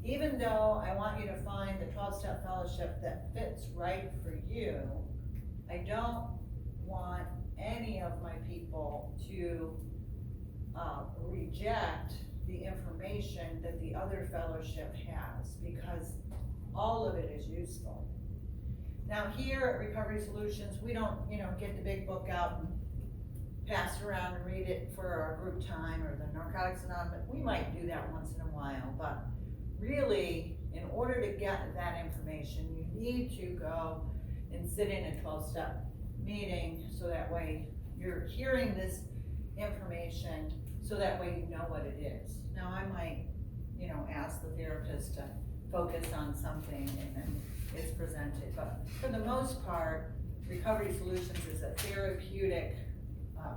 even though I want you to find the 12-step fellowship that fits right for you, I don't want any of my people to reject the information that the other fellowship has, because all of it is useful. Now here at Recovery Solutions, we don't, get the big book out and pass it around and read it for our group time or the Narcotics Anonymous. We might do that once in a while, but really, in order to get that information, you need to go and sit in a 12-step meeting, so that way you're hearing this information, so that way you know what it is. Now I might, ask the therapist to focus on something and then it's presented, but for the most part, Recovery Solutions is a therapeutic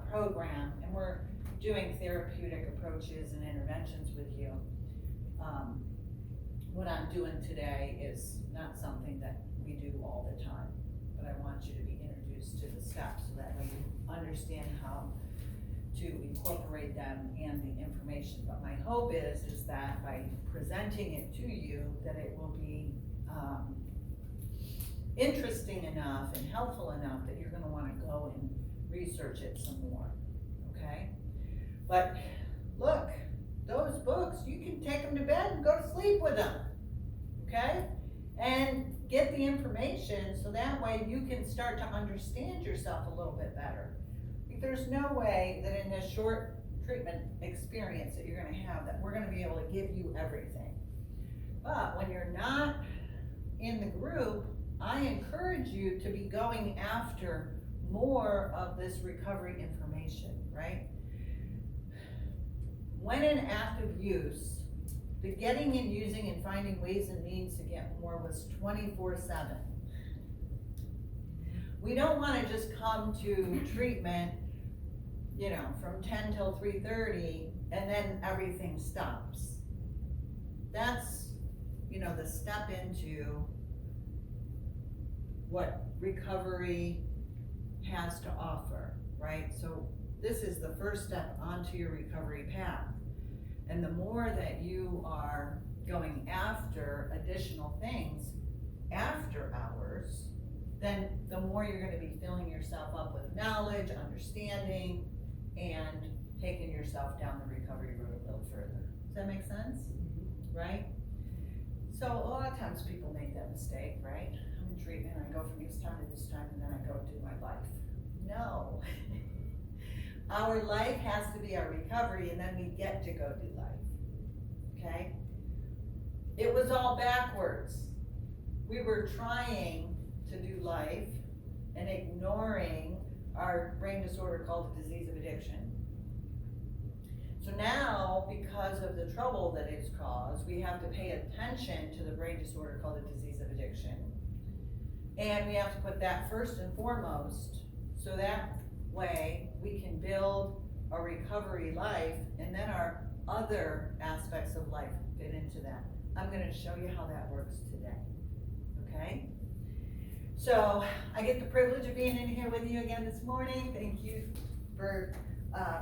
program, and we're doing therapeutic approaches and interventions with you. What I'm doing today is not something that we do all the time, but I want you to be introduced to the steps, so that way you understand how to incorporate them and the information. But my hope is that by presenting it to you, that it will be interesting enough and helpful enough that you're gonna wanna go and research it some more, okay? But look, those books, you can take them to bed and go to sleep with them, okay? And get the information, so that way you can start to understand yourself a little bit better. There's no way that in this short treatment experience that you're gonna have, that we're gonna be able to give you everything. But when you're not in the group, I encourage you to be going after more of this recovery information, right? When in active use, the getting and using and finding ways and means to get more was 24/7. We don't wanna just come to treatment, from 10 till 3:30, and then everything stops. That's, the step into what recovery has to offer, right? So this is the first step onto your recovery path. And the more that you are going after additional things after hours, then the more you're gonna be filling yourself up with knowledge, understanding, and taking yourself down the recovery road a little further. Does that make sense? Right? So a lot of times people make that mistake, right? I'm in treatment, I go from this time to this time, and then I go do my life. No. Our life has to be our recovery, and then we get to go do life, okay? It was all backwards. We were trying to do life and ignoring our brain disorder called the disease of addiction. So now, because of the trouble that it's caused, we have to pay attention to the brain disorder called the disease of addiction. And we have to put that first and foremost, so that way we can build a recovery life, and then our other aspects of life fit into that. I'm gonna show you how that works today, okay? So I get the privilege of being in here with you again this morning. Thank you for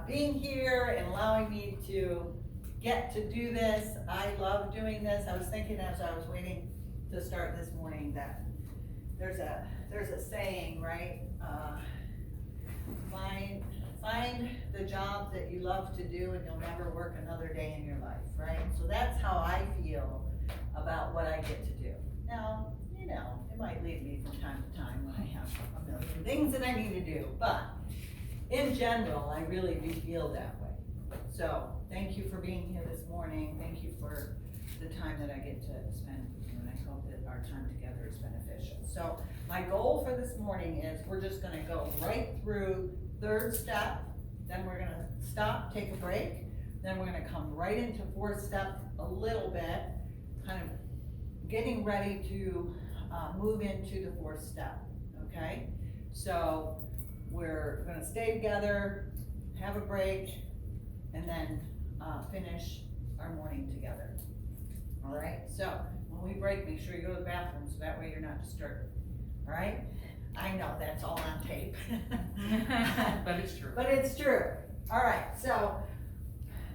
being here and allowing me to get to do this. I love doing this. I was thinking as I was waiting to start this morning that there's a saying, right? Find the job that you love to do, and you'll never work another day in your life, right? So that's how I feel about what I get to do. Now, it might leave me from time to time when I have a million things that I need to do, but in general, I really do feel that way. So thank you for being here this morning. Thank you for the time that I get to spend with you, and I hope that our time together is beneficial. So my goal for this morning is we're just gonna go right through third step, then we're gonna stop, take a break, then we're gonna come right into fourth step a little bit, kind of getting ready to move into the fourth step, okay? So we're gonna stay together, have a break, and then finish our morning together. All right, so when we break, make sure you go to the bathroom, so that way you're not disturbed, all right? I know, that's all on tape. But it's true. But it's true. All right, so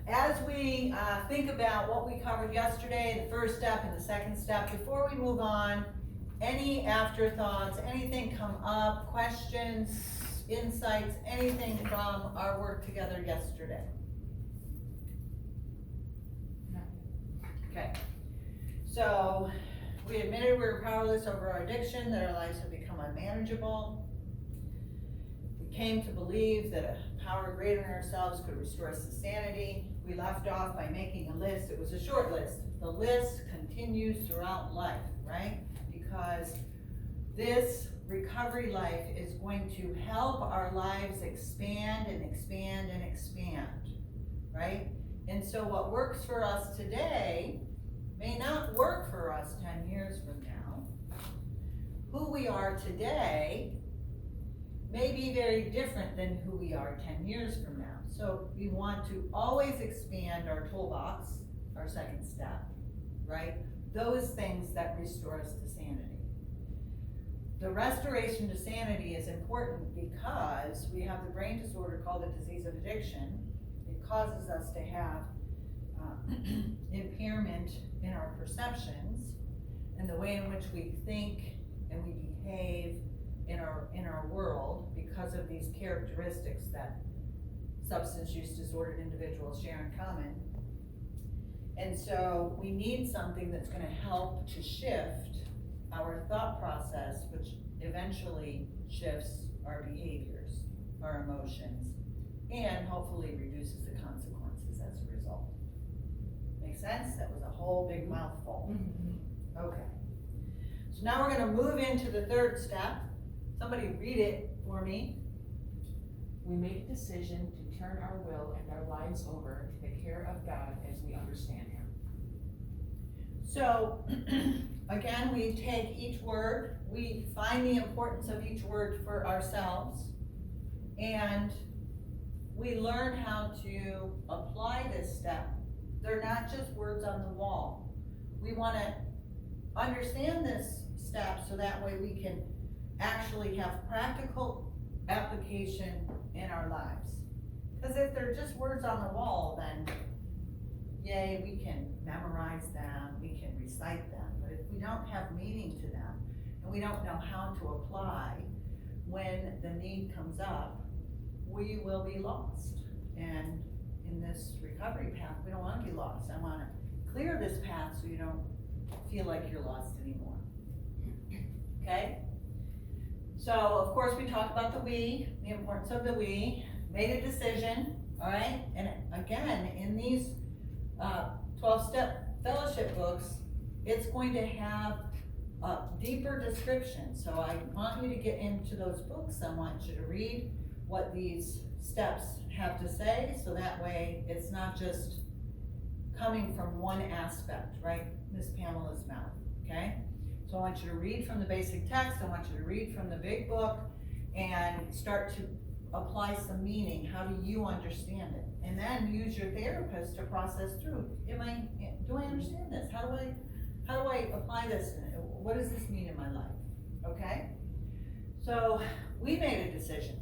as we think about what we covered yesterday, the first step and the second step, before we move on, any afterthoughts, anything come up, questions, insights, anything from our work together yesterday? Okay, so we admitted we were powerless over our addiction, that our lives have become unmanageable. We came to believe that a power greater than ourselves could restore us to sanity. We left off by making a list. It was a short list. The list continues throughout life, right? Because this recovery life is going to help our lives expand and expand and expand, right? And so what works for us today may not work for us 10 years from now. Who we are today may be very different than who we are 10 years from now. So we want to always expand our toolbox, our second step, right? Those things that restore us to sanity. The restoration to sanity is important because we have the brain disorder called the disease of addiction. It causes us to have impairment in our perceptions and the way in which we think and we behave in our world because of these characteristics that substance use disordered individuals share in common. And so we need something that's going to help to shift our thought process, which eventually shifts our behaviors, our emotions, and hopefully reduces the consequences as a result. Make sense? That was a whole big mouthful. Okay. So now we're going to move into the third step. Somebody read it for me. We make a decision to turn our will and our lives over to the care of God as we understand Him. So, again, we take each word, we find the importance of each word for ourselves, and we learn how to apply this step. They're not just words on the wall. We want to understand this step so that way we can actually have practical application in our lives. Because if they're just words on the wall, then yay, we can memorize them, we can recite them. But if we don't have meaning to them, and we don't know how to apply when the need comes up, we will be lost. And in this recovery path, we don't want to be lost. I want to clear this path so you don't feel like you're lost anymore. Okay? So, of course, we talk about the we, the importance of the we, made a decision, all right? And again, in these 12-step fellowship books, it's going to have a deeper description. So I want you to get into those books. I want you to read what these steps have to say, so that way it's not just coming from one aspect, right? Miss Pamela's mouth, okay? So I want you to read from the basic text, I want you to read from the big book, and start to apply some meaning. How do you understand it? And then use your therapist to process through. Do I understand this? How do I apply this? What does this mean in my life? Okay? So we made a decision,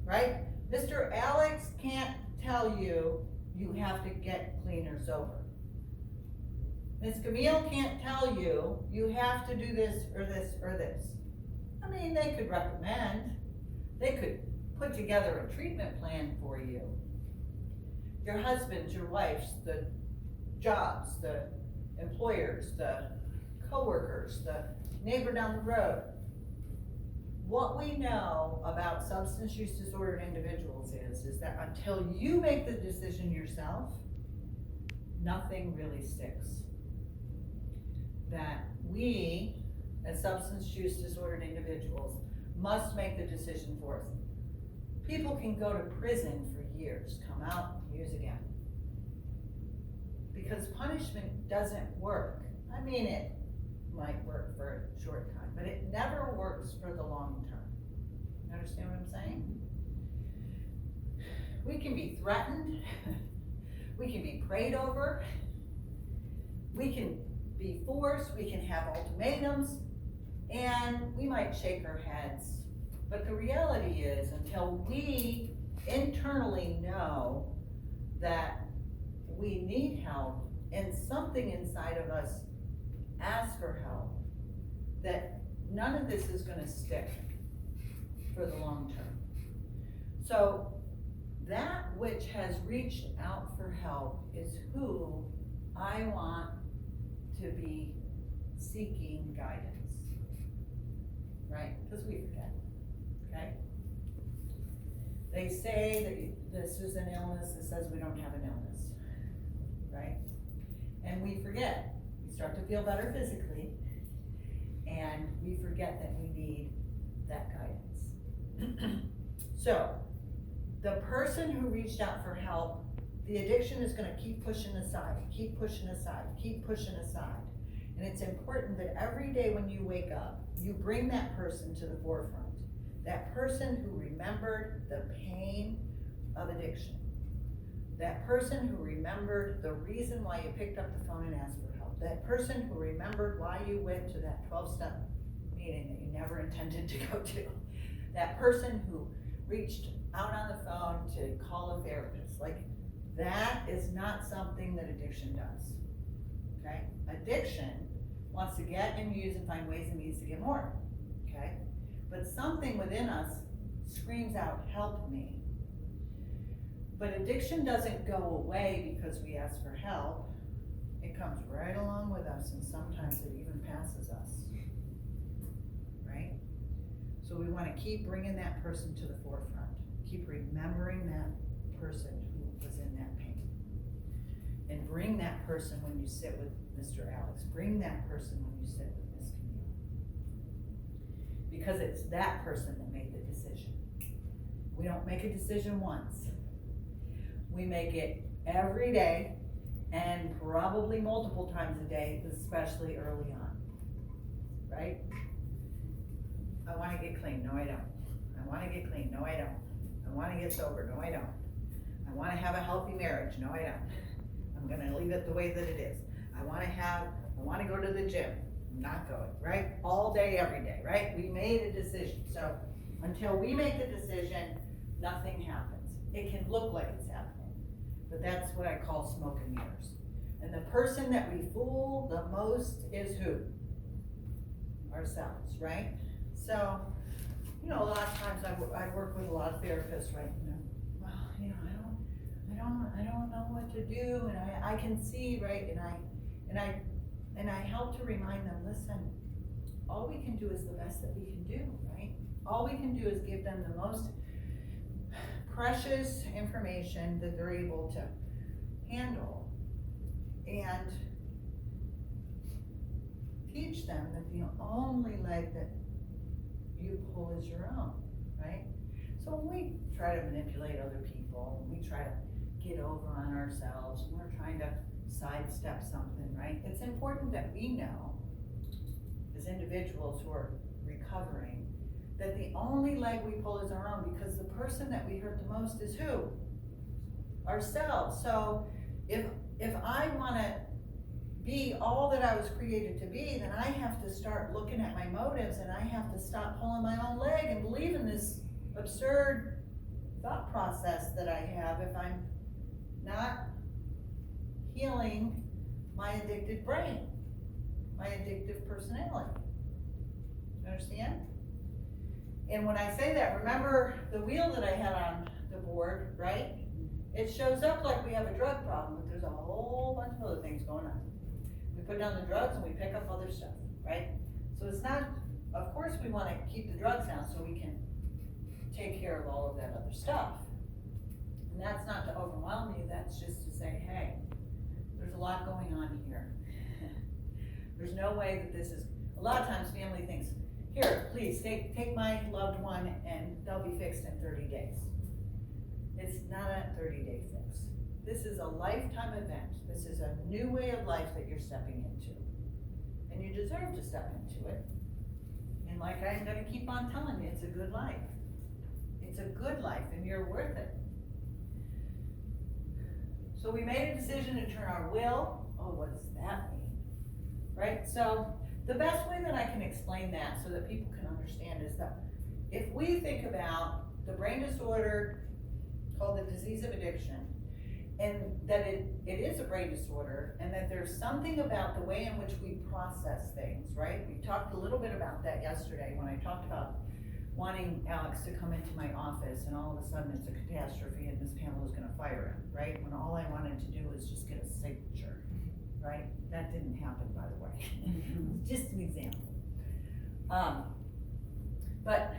right? Mr. Alex can't tell you you have to get clean or sober. Ms. Camille can't tell you you have to do this or this or this. I mean, they could recommend, they could put together a treatment plan for you. Your husbands, your wives, the jobs, the employers, the coworkers, the neighbor down the road. What we know about substance use disordered individuals is that until you make the decision yourself, nothing really sticks. That we, as substance use disordered individuals, must make the decision for us. People can go to prison for years, come out, use again. Because punishment doesn't work. I mean, it might work for a short time, but it never works for the long term. You understand what I'm saying? We can be threatened, we can be prayed over, we can be forced, we can have ultimatums, and we might shake our heads. But the reality is, until we internally know that we need help and something inside of us asks for help, that none of this is gonna stick for the long term. So that which has reached out for help is who I want to be seeking guidance, right? Because we forget, okay? They say that this is an illness that says we don't have an illness, right? And we forget. We start to feel better physically, and we forget that we need that guidance. So, the person who reached out for help, the addiction is gonna keep pushing aside, keep pushing aside, keep pushing aside. And it's important that every day when you wake up, you bring that person to the forefront. That person who remembered the pain of addiction. That person who remembered the reason why you picked up the phone and asked for help. That person who remembered why you went to that 12-step meeting that you never intended to go to. That person who reached out on the phone to call a therapist. Like, that is not something that addiction does, okay? Addiction wants to get and use and find ways and means to get more, okay? But something within us screams out, help me. But addiction doesn't go away because we ask for help. It comes right along with us, and sometimes it even passes us, right? So we want to keep bringing that person to the forefront. Keep remembering that person who was in that pain. And bring that person when you sit with Mr. Alex. Bring that person when you sit with Miss Camille. Because it's that person that made the decision. We don't make a decision once. We make it every day, and probably multiple times a day, especially early on, right? I wanna get clean, no I don't. I wanna get clean, no I don't. I wanna get sober, no I don't. I wanna have a healthy marriage, no I don't. I'm gonna leave it the way that it is. I wanna go to the gym, I'm not going, right? All day, every day, right? We made a decision, so until we make the decision, nothing happens. It can look like it's happening, but that's what I call smoke and mirrors. And the person that we fool the most is who? Ourselves, right? So, a lot of times I work with a lot of therapists, right? Well, I don't know what to do, and I can see, right? And I help to remind them, listen, all we can do is the best that we can do, right? All we can do is give them the most precious information that they're able to handle, and teach them that the only leg that you pull is your own, right? So when we try to manipulate other people, we try to get over on ourselves, and we're trying to sidestep something, right? It's important that we know, as individuals who are recovering, that the only leg we pull is our own, because the person that we hurt the most is who? Ourselves. So if I wanna be all that I was created to be, then I have to start looking at my motives, and I have to stop pulling my own leg and believe in this absurd thought process that I have if I'm not healing my addicted brain, my addictive personality. You understand? And when I say that, remember the wheel that I had on the board, right? It shows up like we have a drug problem, but there's a whole bunch of other things going on. We put down the drugs and we pick up other stuff, right? So it's not, of course we wanna keep the drugs down so we can take care of all of that other stuff. And that's not to overwhelm you, that's just to say, hey, there's a lot going on here. There's no way that this is, a lot of times family thinks, here, please, take my loved one and they'll be fixed in 30 days. It's not a 30-day fix. This is a lifetime event. This is a new way of life that you're stepping into. And you deserve to step into it. And like I'm gonna keep on telling you, it's a good life. It's a good life and you're worth it. So we made a decision to turn our will. Oh, what does that mean? Right? So the best way that I can explain that so that people can understand is that if we think about the brain disorder called the disease of addiction, and that it is a brain disorder, and that there's something about the way in which we process things, right? We talked a little bit about that yesterday when I talked about wanting Alex to come into my office, and all of a sudden it's a catastrophe and Miss Pamela's gonna fire him, right? When all I wanted to do was just get a signature, right? That didn't happen, by the way. Just an example. But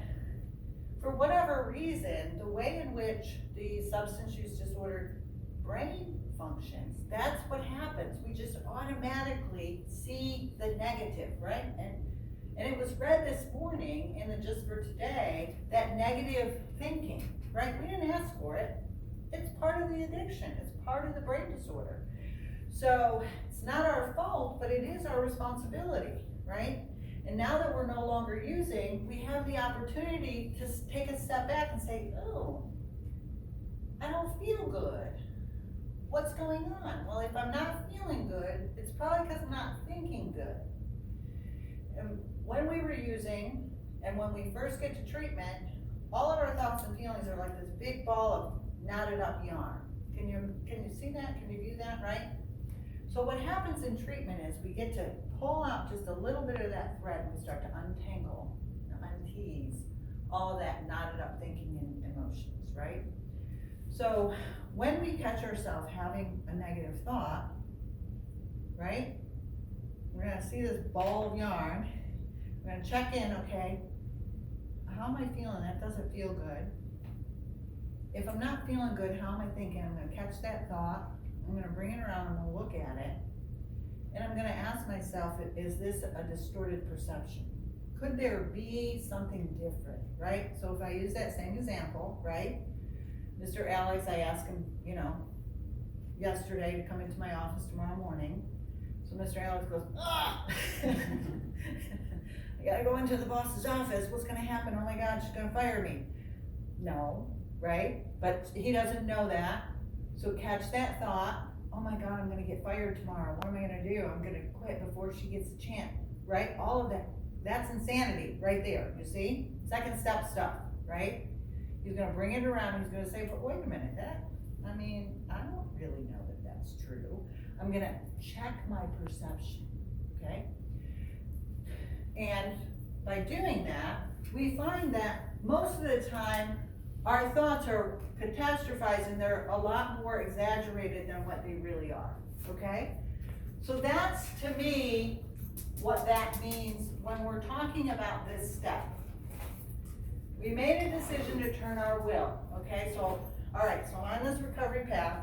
for whatever reason, the way in which the substance use disorder brain functions, that's what happens. We just automatically see the negative, right? And it was read this morning in the Just for Today, that negative thinking, right? We didn't ask for it. It's part of the addiction. It's part of the brain disorder. So it's not our fault, but it is our responsibility, right? And now that we're no longer using, we have the opportunity to take a step back and say, oh, I don't feel good. What's going on? Well, if I'm not feeling good, it's probably because I'm not thinking good. And when we were using, and when we first get to treatment, all of our thoughts and feelings are like this big ball of knotted up yarn. Can you see that? Can you view that, right? So what happens in treatment is we get to pull out just a little bit of that thread, and we start to untangle, untease all of that knotted up thinking and emotions, right? So when we catch ourselves having a negative thought, right? We're gonna see this ball of yarn. We're gonna check in, okay, how am I feeling? That doesn't feel good. If I'm not feeling good, how am I thinking? I'm gonna catch that thought, I'm gonna bring it around, I'm gonna look at it, and I'm gonna ask myself, is this a distorted perception? Could there be something different, right? So if I use that same example, right? Mr. Alex, I asked him, yesterday to come into my office tomorrow morning. So Mr. Alex goes, ah! I gotta go into the boss's office, what's gonna happen? Oh my God, she's gonna fire me. No, right? But he doesn't know that. So catch that thought, oh my God, I'm gonna get fired tomorrow. What am I gonna do? I'm gonna quit before she gets a chance, right? All of that, that's insanity right there, you see? Second step stuff, right? He's gonna bring it around, he's gonna say, but wait a minute, I don't really know that that's true. I'm gonna check my perception, okay? And by doing that, we find that most of the time, our thoughts are catastrophizing, they're a lot more exaggerated than what they really are, okay? So that's, to me, what that means when we're talking about this step. We made a decision to turn our will, okay? So, all right, so on this recovery path,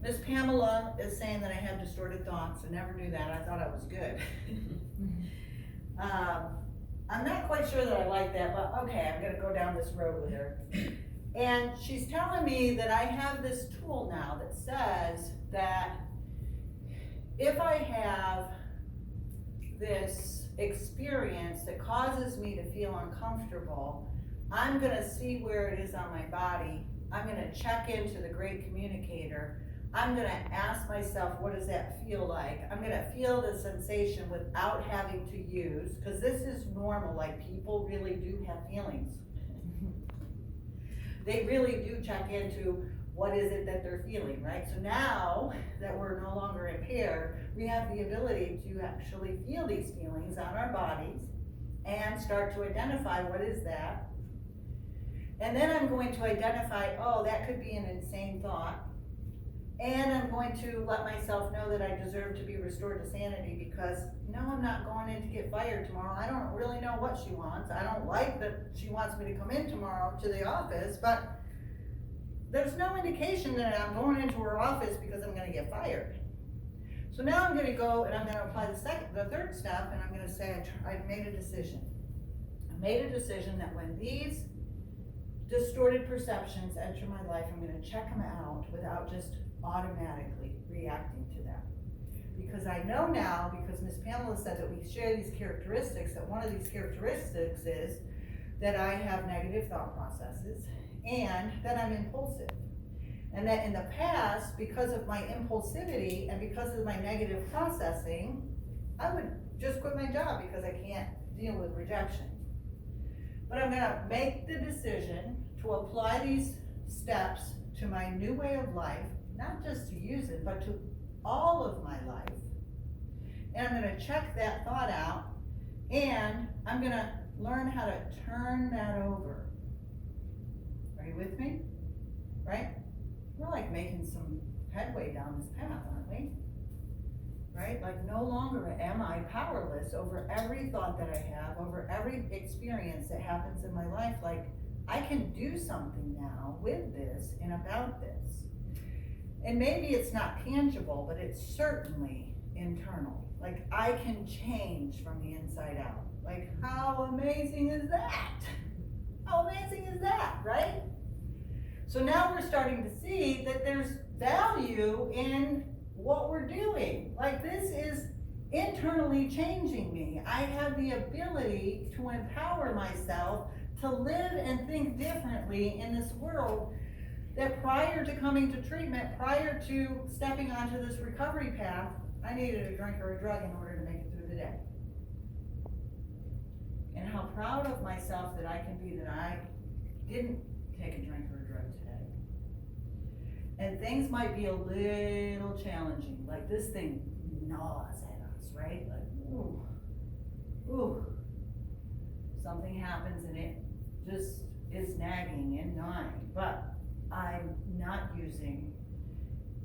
Miss Pamela is saying that I have distorted thoughts. I never knew that. I thought I was good. I'm not quite sure that I like that, but okay, I'm gonna go down this road with her. And she's telling me that I have this tool now that says that if I have this experience that causes me to feel uncomfortable, I'm gonna see where it is on my body. I'm gonna check into the great communicator. I'm gonna ask myself, what does that feel like? I'm gonna feel the sensation without having to use, because this is normal, like people really do have feelings. They really do check into what is it that they're feeling, right? So now that we're no longer impaired, we have the ability to actually feel these feelings on our bodies and start to identify what is that. And then I'm going to identify, oh, that could be an insane thought. And I'm going to let myself know that I deserve to be restored to sanity because, no, I'm not going in to get fired tomorrow. I don't really know what she wants. I don't like that she wants me to come in tomorrow to the office, but there's no indication that I'm going into her office because I'm gonna get fired. So now I'm gonna go and I'm gonna apply the third step, and I'm gonna say, I made a decision. I made a decision that when these distorted perceptions enter my life, I'm gonna check them out without just automatically reacting to them. Because I know now, because Ms. Pamela said that we share these characteristics, that one of these characteristics is that I have negative thought processes and that I'm impulsive. And that in the past, because of my impulsivity and because of my negative processing, I would just quit my job because I can't deal with rejection. But I'm gonna make the decision to apply these steps to my new way of life, not just to use it, but to all of my life. And I'm gonna check that thought out, and I'm gonna learn how to turn that over. Are you with me? Right? We're like making some headway down this path, aren't we? Right? Like no longer am I powerless over every thought that I have, over every experience that happens in my life. Like I can do something now with this and about this. And maybe it's not tangible, but it's certainly internal. Like I can change from the inside out. Like how amazing is that? How amazing is that, right? So now we're starting to see that there's value in what we're doing. Like this is internally changing me. I have the ability to empower myself to live and think differently in this world that prior to coming to treatment, prior to stepping onto this recovery path, I needed a drink or a drug in order to make it through the day. And how proud of myself that I can be that I didn't take a drink or a drug today. And things might be a little challenging, like this thing gnaws at us, right? Like, ooh, ooh. Something happens and it just is nagging and gnawing, but I'm not using,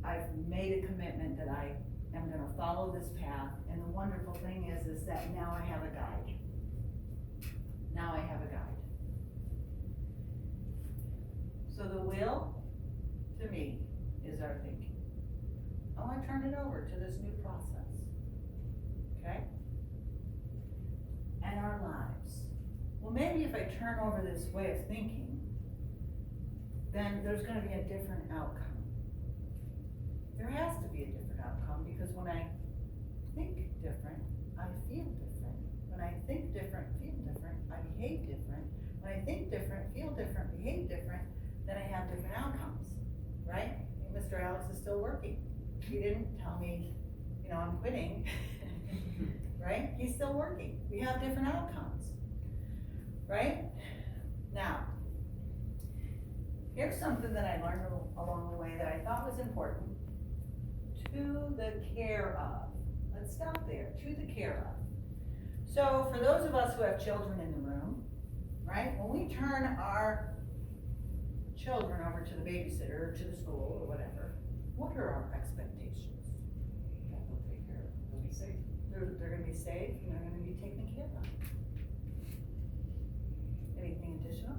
I've made a commitment that I am gonna follow this path, and the wonderful thing is that now I have a guide. Now I have a guide. So the will, to me, is our thinking. I wanna turn it over to this new process, okay? And our lives. Well, maybe if I turn over this way of thinking, then there's gonna be a different outcome. There has to be a different outcome, because when I think different, I feel different. When I think different, feel different, I behave different. When I think different, feel different, behave different, then I have different outcomes, right? And Mr. Alex is still working. He didn't tell me, I'm quitting, right? He's still working. We have different outcomes, right? Now, here's something that I learned along the way that I thought was important. To the care of. Let's stop there. To the care of. So for those of us who have children in the room, right? When we turn our children over to the babysitter, or to the school, or whatever, what are our expectations? That they'll take care of, they'll be safe. They're gonna be safe and they're gonna be taken care of. Anything additional?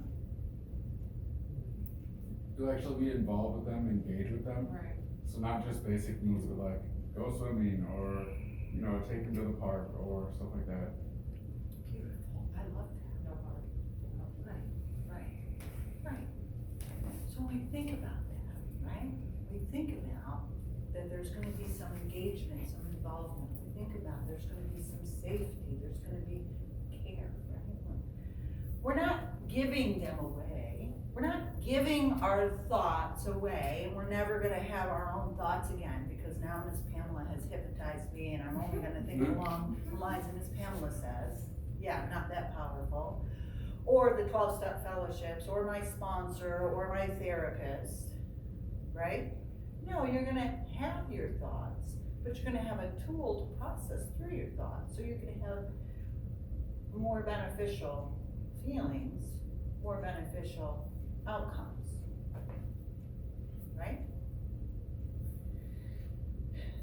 To actually be involved with them, engage with them. Right. So not just basic needs, but like go swimming or, take them to the park or stuff like that. Beautiful. I love that. No harm. Right. So when we think about that, right? We think about that there's gonna be some engagement, some involvement. We think about there's gonna be some safety, there's gonna be care, right? We're not giving them away. We're not giving our thoughts away, and we're never gonna have our own thoughts again, because now Miss Pamela has hypnotized me, and I'm only gonna think along the lines that Miss Pamela says. Yeah, not that powerful. Or the 12-step fellowships, or my sponsor, or my therapist, right? No, you're gonna have your thoughts, but you're gonna have a tool to process through your thoughts, so you're gonna have more beneficial feelings, more beneficial outcomes, right?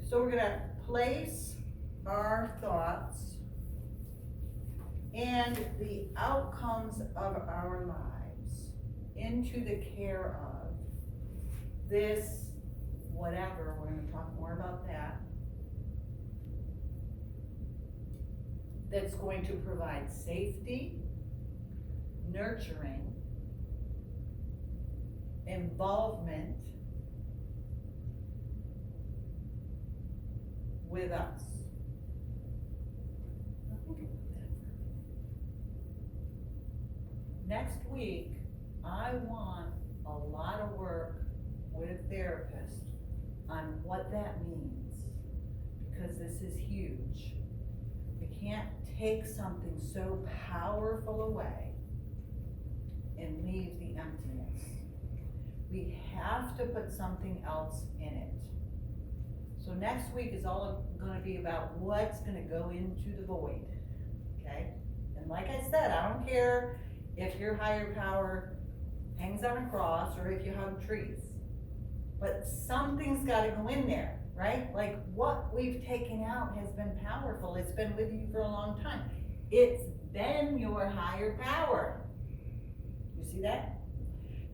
So we're gonna place our thoughts and the outcomes of our lives into the care of this whatever, we're gonna talk more about that, that's going to provide safety, nurturing, involvement with us. Now think about that for a minute. Next week, I want a lot of work with a therapist on what that means, because this is huge. We can't take something so powerful away and leave the emptiness. we have to put something else in it. So next week is all gonna be about what's gonna go into the void, okay? And like I said, I don't care if your higher power hangs on a cross or if you hug trees. But something's gotta go in there, right? Like what we've taken out has been powerful. It's been with you for a long time. It's been your higher power. You see that?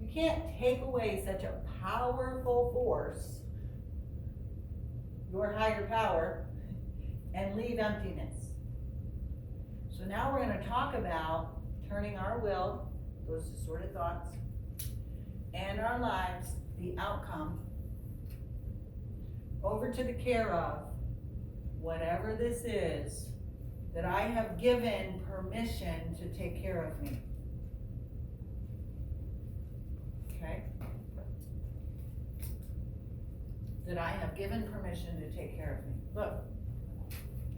You can't take away such a powerful force, your higher power, and leave emptiness. So now we're gonna talk about turning our will, those sort of thoughts, and our lives, the outcome, over to the care of whatever this is that I have given permission to take care of me. Okay? That I have given permission to take care of me. Look,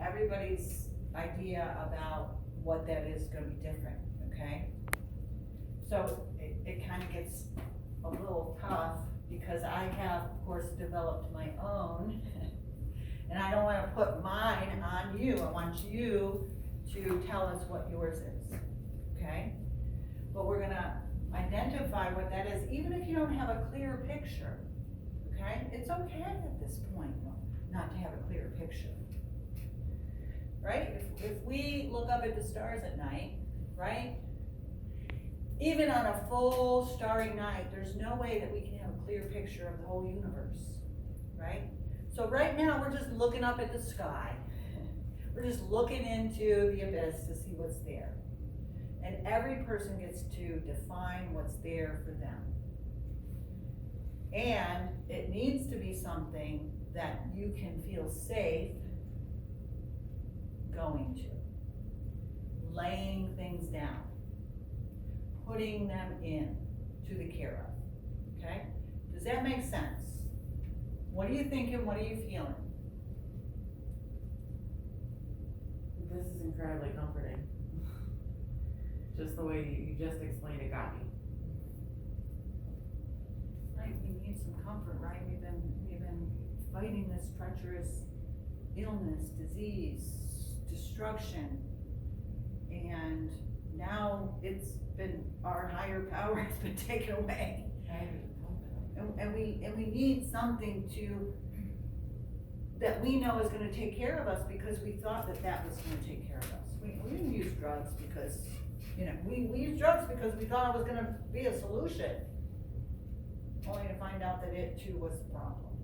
everybody's idea about what that is gonna be different, okay? So it kind of gets a little tough because I have, of course, developed my own. And I don't wanna put mine on you. I want you to tell us what yours is, okay? But we're gonna identify what that is, even if you don't have a clear picture, okay? It's okay at this point not to have a clear picture, right? If we look up at the stars at night, right? Even on a full starry night, there's no way that we can have a clear picture of the whole universe, right? So right now, we're just looking up at the sky. We're just looking into the abyss to see what's there. And every person gets to define what's there for them. And it needs to be something that you can feel safe going to. Laying things down. Putting them in to the care of, okay? Does that make sense? What are you thinking, what are you feeling? This is incredibly comforting. Just the way you just explained it got me. Right, we need some comfort, right? We've been fighting this treacherous illness, disease, destruction, and now it's been, our higher power has been taken away. And we need something that we know is gonna take care of us because we thought that was gonna take care of us. We didn't use drugs because, we used drugs because we thought it was gonna be a solution. Only to find out that it too was the problem,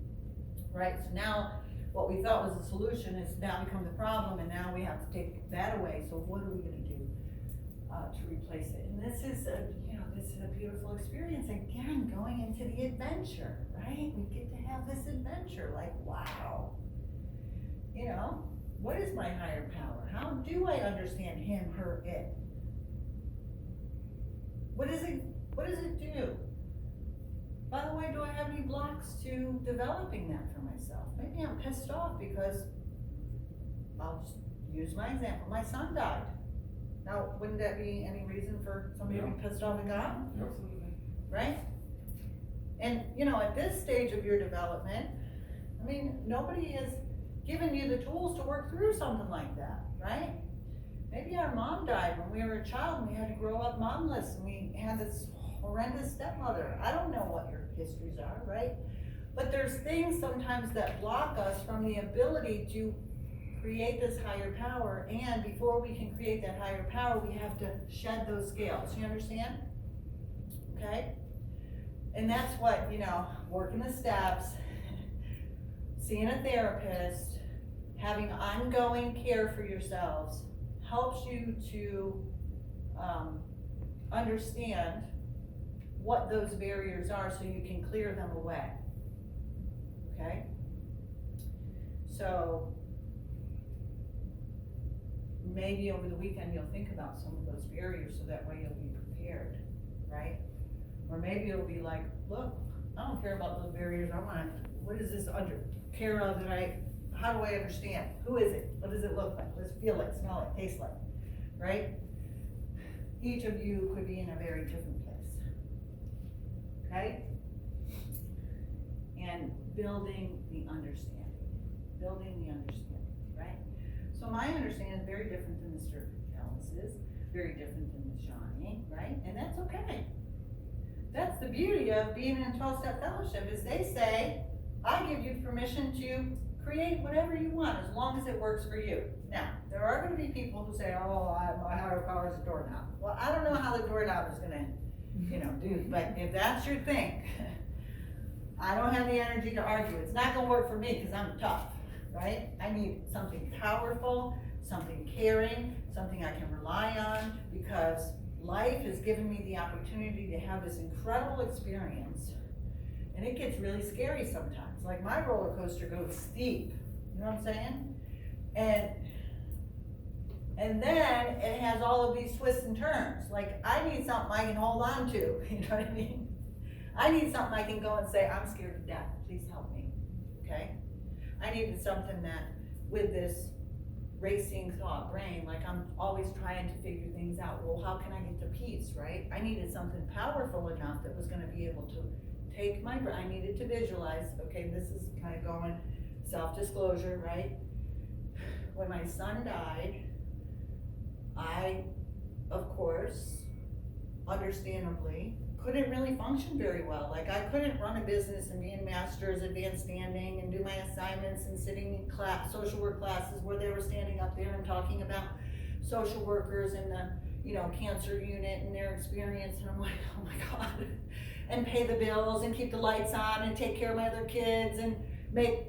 right? So now, what we thought was the solution has now become the problem, and now we have to take that away, so what are we gonna do to replace it? And this is a beautiful experience, again, going into the adventure, right? We get to have this adventure, like, wow. What is my higher power? How do I understand him, her, it? What does it do? By the way, do I have any blocks to developing that for myself? Maybe I'm pissed off because, I'll just use my example, my son died. Now, wouldn't that be any reason for somebody to be pissed off at God? Absolutely. Right? And, at this stage of your development, nobody has given you the tools to work through something like that, right? Maybe our mom died when we were a child and we had to grow up momless and we had this horrendous stepmother. I don't know what your histories are, right? But there's things sometimes that block us from the ability to create this higher power, and before we can create that higher power, we have to shed those scales. You understand? Okay? And that's what, working the steps, seeing a therapist, having ongoing care for yourselves helps you to understand what those barriers are so you can clear them away. Okay? So, maybe over the weekend you'll think about some of those barriers so that way you'll be prepared, right? Or maybe it'll be like, look, I don't care about those barriers, what is this under care of how do I understand? Who is it? What does it look like? What does it feel like, smell like, taste like, right? Each of you could be in a very different place, okay? and building the understanding, right? So my understanding is very different than Mr. Ellis's, very different than Ms. Johnny, right? And that's okay. That's the beauty of being in a 12-step fellowship, is they say, I give you permission to create whatever you want, as long as it works for you. Now, there are gonna be people who say, oh, my higher power is a doorknob. Well, I don't know how the doorknob is gonna, do, but if that's your thing, I don't have the energy to argue. It's not gonna work for me, because I'm tough, right? I need something powerful, something caring, something I can rely on, because life has given me the opportunity to have this incredible experience. And it gets really scary sometimes. Like my roller coaster goes steep, you know what I'm saying? And then it has all of these twists and turns. Like I need something I can hold on to, you know what I mean? I need something I can go and say, I'm scared to death, please help me, okay? I needed something that, with this racing thought brain, like I'm always trying to figure things out. Well, how can I get to peace, right? I needed something powerful enough that was gonna be able to take my, I needed to visualize, okay, this is kind of going self-disclosure, right? When my son died, I, of course, understandably, couldn't really function very well. Like I couldn't run a business and be in master's, advanced standing, and do my assignments and sitting in class, social work classes where they were standing up there and talking about social workers and the, cancer unit and their experience. And I'm like, oh my God. And pay the bills and keep the lights on and take care of my other kids and make,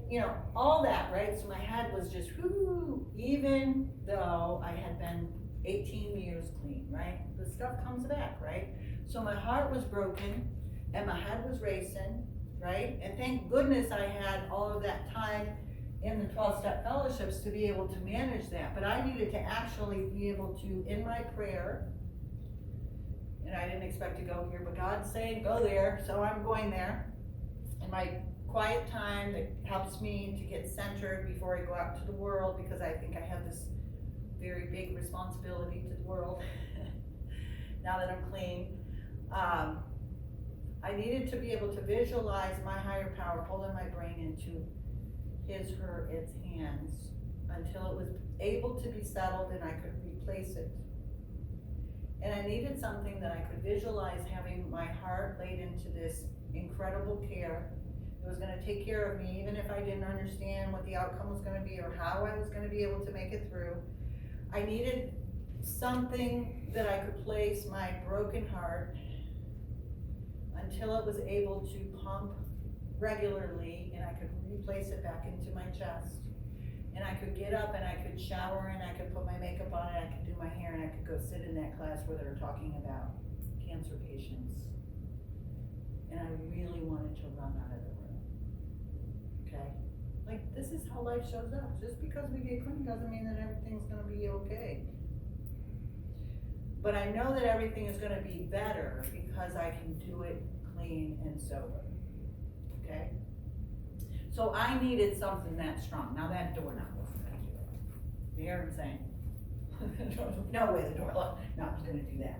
all that, right? So my head was just, whoo, even though I had been 18 years clean, right? The stuff comes back, right? So my heart was broken and my head was racing, right? And thank goodness I had all of that time in the 12-step fellowships to be able to manage that. But I needed to actually be able to, in my prayer, and I didn't expect to go here, but God's saying, go there, so I'm going there. In my quiet time that helps me to get centered before I go out to the world, because I think I have this very big responsibility to the world now that I'm clean. I needed to be able to visualize my higher power holding my brain into its hands until it was able to be settled and I could replace it. And I needed something that I could visualize having my heart laid into this incredible care. It was gonna take care of me, even if I didn't understand what the outcome was gonna be or how I was gonna be able to make it through. I needed something that I could place my broken heart until it was able to pump regularly and I could replace it back into my chest. And I could get up and I could shower and I could put my makeup on and I could do my hair and I could go sit in that class where they were talking about cancer patients. And I really wanted to run out of the room, okay? Like, this is how life shows up. Just because we get clean doesn't mean that everything's gonna be okay. But I know that everything is gonna be better because I can do it clean and sober, okay? So I needed something that strong. Now that doorknob wasn't gonna do it. You hear what I'm saying? No way the doorknob was gonna do that.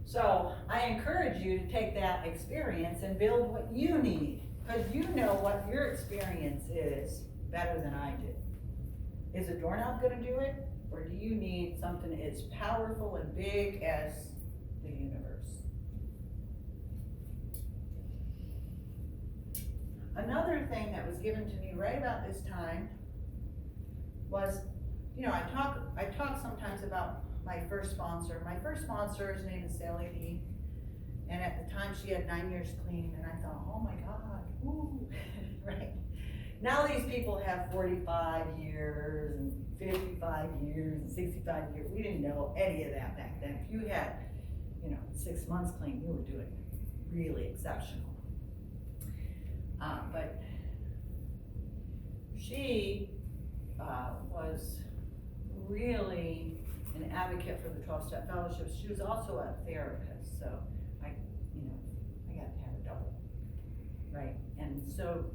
So I encourage you to take that experience and build what you need, because you know what your experience is better than I do. Is a doorknob gonna do it? Or do you need something as powerful and big as the universe? Another thing that was given to me right about this time was, I talk sometimes about my first sponsor. My first sponsor's name is Sally Lee, and at the time she had 9 years clean, and I thought, oh my God, woo, right? Now these people have 45 years and 55 years and 65 years. We didn't know any of that back then. If you had, 6 months clean, you were doing really exceptional. But she was really an advocate for the 12-step fellowships. She was also a therapist, so I got to have a double, right? And so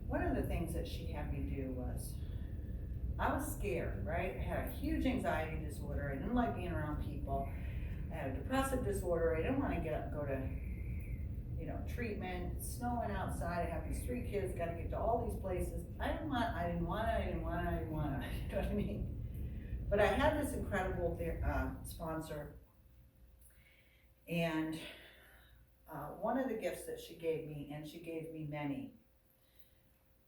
one of the things that she had me do was, I was scared, right? I had a huge anxiety disorder. I didn't like being around people. I had a depressive disorder. I didn't want to get up and go to you know, treatment, it's snowing outside, I have these 3 kids, gotta get to all these places. I didn't wanna, you know what I mean? But I had this incredible, sponsor, and, one of the gifts that she gave me, and she gave me many,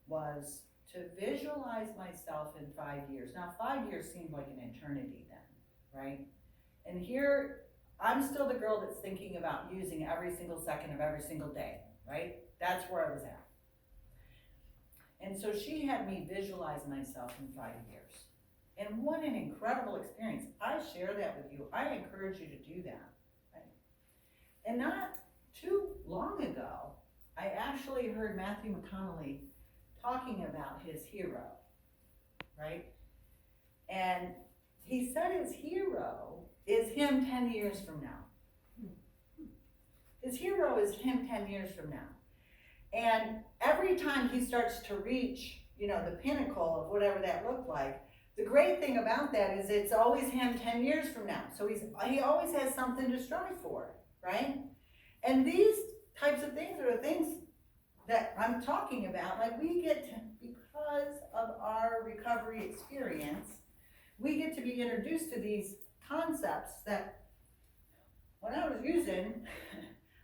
was to visualize myself in 5 years. Now, 5 years seemed like an eternity then, right? And here, I'm still the girl that's thinking about using every single second of every single day, right? That's where I was at. And so she had me visualize myself in 5 years. And what an incredible experience. I share that with you. I encourage you to do that. Right? And not too long ago, I actually heard Matthew McConaughey talking about his hero, right? And he said his hero is him 10 years from now. His hero is him 10 years from now. And every time he starts to reach, you know, the pinnacle of whatever that looked like, the great thing about that is it's always him 10 years from now. So he always has something to strive for, right? And these types of things are the things that I'm talking about. Like, we get to, because of our recovery experience, we get to be introduced to these concepts that when I was using,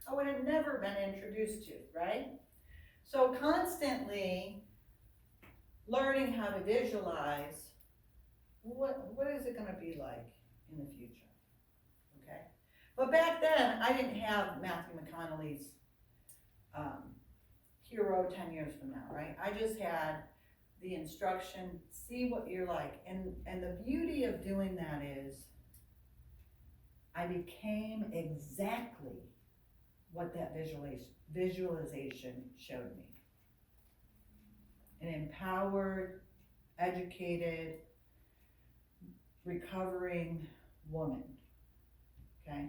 I would have never been introduced to, right? So constantly learning how to visualize what is it gonna be like in the future, okay? But back then, I didn't have Matthew McConaughey's hero 10 years from now, right? I just had the instruction, see what you're like. And the beauty of doing that is I became exactly what that visualization showed me. An empowered, educated, recovering woman, okay?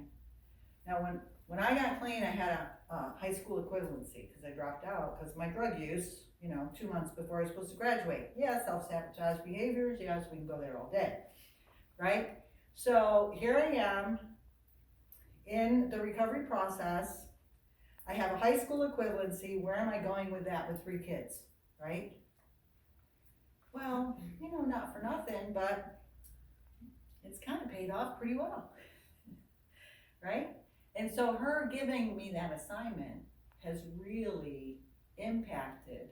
Now when I got clean, I had a high school equivalency because I dropped out because my drug use, you know, 2 months before I was supposed to graduate. Yeah, self-sabotage behaviors, yes, we can go there all day, right? So here I am in the recovery process. I have a high school equivalency. Where am I going with that with 3 kids, right? Well, you know, not for nothing, but it's kind of paid off pretty well, right? And so her giving me that assignment has really impacted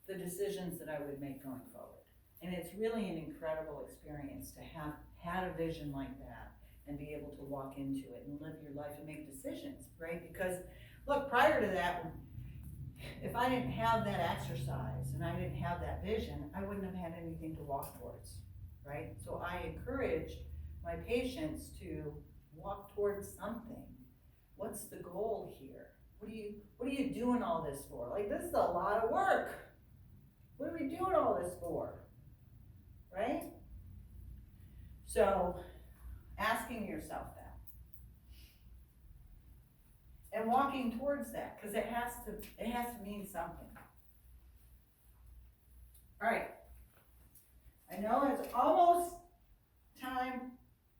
the decisions that I would make going forward. And it's really an incredible experience to have had a vision like that and be able to walk into it and live your life and make decisions, right? Because look, prior to that, if I didn't have that exercise and I didn't have that vision, I wouldn't have had anything to walk towards, right? So I encourage my patients to walk towards something. What's the goal here? What are you doing all this for? Like, this is a lot of work. What are we doing all this for? Right? So, asking yourself that. And walking towards that, because it has to mean something. All right. I know it's almost time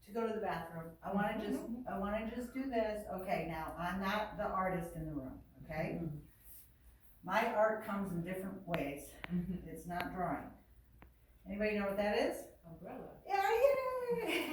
to go to the bathroom. I wanna just do this. Okay, now, I'm not the artist in the room, okay? My art comes in different ways. It's not drawing. Anybody know what that is? Umbrella. Yeah, yay!